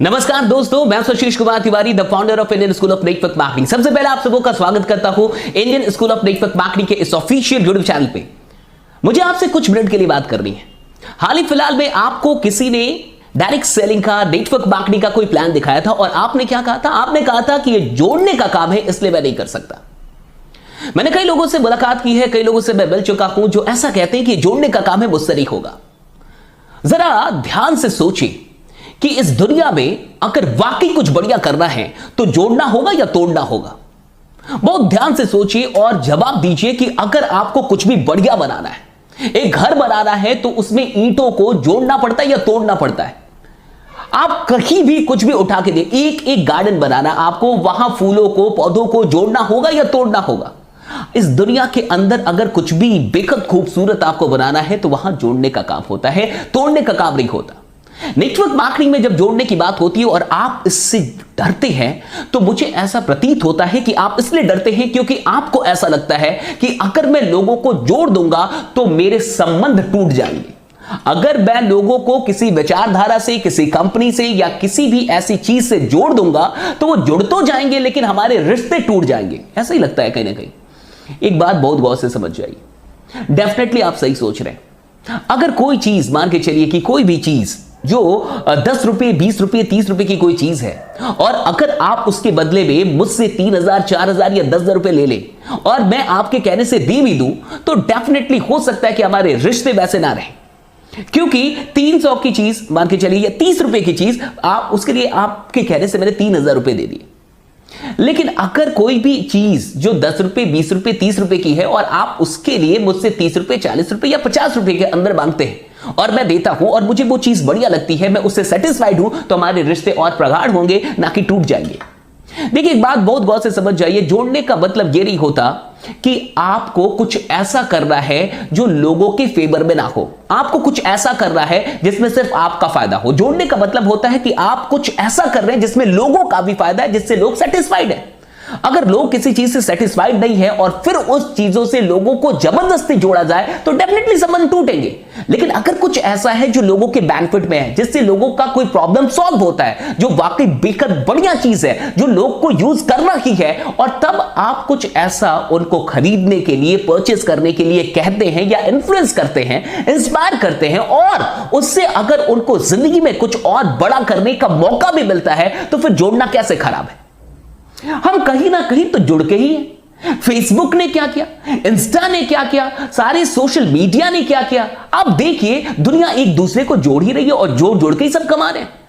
नमस्कार दोस्तों, मैं Sushil Kumar Tiwari, the founder of Indian School of Network Marketing. सबसे पहले आप सबों का स्वागत करता हूं Indian School of Network Marketing के इस ऑफिशियल यूट्यूब चैनल पे। मुझे आपसे कुछ मिनट के लिए बात करनी है। हाल ही फिलहाल में आपको किसी ने डायरेक्ट सेलिंग का, नेटवर्क मार्केटिंग का कोई प्लान दिखाया था और आपने क्या कहा था? आपने कहा था कि यह जोड़ने का काम है, इसलिए मैं नहीं कर सकता। मैंने कई लोगों से मुलाकात की है, कई लोगों से मैं मिल चुका हूं जो ऐसा कहते हैं कि जोड़ने का काम है, मुझसे नहीं होगा। जरा ध्यान से सोचिए कि इस दुनिया में अगर वाकई कुछ बढ़िया करना है तो जोड़ना होगा या तोड़ना होगा। बहुत ध्यान से सोचिए और जवाब दीजिए कि अगर आपको कुछ भी बढ़िया बनाना है, एक घर बनाना है, तो उसमें ईंटों को जोड़ना पड़ता है या तोड़ना पड़ता है? आप कहीं भी कुछ भी उठा के दे, एक एक गार्डन बनाना, आपको वहां फूलों को, पौधों को जोड़ना होगा या तोड़ना होगा? इस दुनिया के अंदर अगर कुछ भी बेहद खूबसूरत आपको बनाना है तो वहां जोड़ने का काम होता है, तोड़ने का काम नहीं होता। नेटवर्क मार्केटिंग में जब जोड़ने की बात होती है और आप इससे डरते हैं, तो मुझे ऐसा प्रतीत होता है कि आप इसलिए डरते हैं क्योंकि आपको ऐसा लगता है कि अगर मैं लोगों को जोड़ दूंगा तो मेरे संबंध टूट जाएंगे। अगर मैं लोगों को किसी विचारधारा से, किसी कंपनी से या किसी भी ऐसी चीज से जोड़ दूंगा तो वो जुड़ तो जाएंगे लेकिन हमारे रिश्ते टूट जाएंगे। ऐसा ही लगता है कहीं ना कहीं। एक बात बहुत गौर से समझ जाइए, डेफिनेटली आप सही सोच रहे हैं। अगर कोई चीज, मान के चलिए कि कोई भी चीज जो 10 रुपए, 20 रुपए, 30 रुपए की कोई चीज है, और अगर आप उसके बदले में मुझसे 3,000, 4,000 या 10,000 रुपए ले ले और मैं आपके कहने से दे भी दूं, तो डेफिनेटली हो सकता है कि हमारे रिश्ते वैसे ना रहे। क्योंकि 300 की चीज, मान के चलिए, या 30 रुपए की चीज, आप उसके लिए आपके कहने से मैंने 3,000 रुपए दे दिए। लेकिन अगर कोई भी चीज जो 10 रुपए, 20 रुपए, 30 रुपए की है और आप उसके लिए मुझसे 30 रुपए, 40 रुपए या 50 रुपए के अंदर मांगते हैं और मैं देता हूं और मुझे वो चीज बढ़िया लगती है, मैं उससे सेटिस्फाइड हूं, तो हमारे रिश्ते और प्रगाढ़ होंगे, ना कि टूट जाएंगे। देखिए, एक बात बहुत गौर से समझ जाइए, जोड़ने का मतलब ये नहीं होता कि आपको कुछ ऐसा करना है जो लोगों के फेवर में ना हो। आपको कुछ ऐसा करना है जिसमें सिर्फ आपका फायदा हो। जोड़ने का मतलब होता है कि आप कुछ ऐसा कर रहे हैं जिसमें लोगों का भी फायदा है, जिससे लोग सेटिस्फाइड है। अगर लोग किसी चीज से सेटिस्फाइड नहीं है और फिर उस चीजों से लोगों को जबरदस्ती जोड़ा जाए तो डेफिनेटली संबंध टूटेंगे। लेकिन अगर कुछ ऐसा है जो लोगों के बेनिफिट में है, जिससे लोगों का कोई प्रॉब्लम सॉल्व होता है, जो वाकई बेहद बढ़िया चीज है, जो लोग को यूज करना ही है, और तब आप कुछ ऐसा उनको खरीदने के लिए, परचेस करने के लिए कहते हैं या इन्फ्लुएंस करते हैं, इंस्पायर करते हैं, और उससे अगर उनको जिंदगी में कुछ और बड़ा करने का मौका भी मिलता है, तो फिर जोड़ना कैसे खराब है? हम कहीं ना कहीं तो जुड़ के ही हैं। फेसबुक ने क्या किया, इंस्टा ने क्या किया, सारे सोशल मीडिया ने क्या किया। आप देखिए, दुनिया एक दूसरे को जोड़ ही रही है और जोड़ जोड़ के ही सब कमा रहे हैं।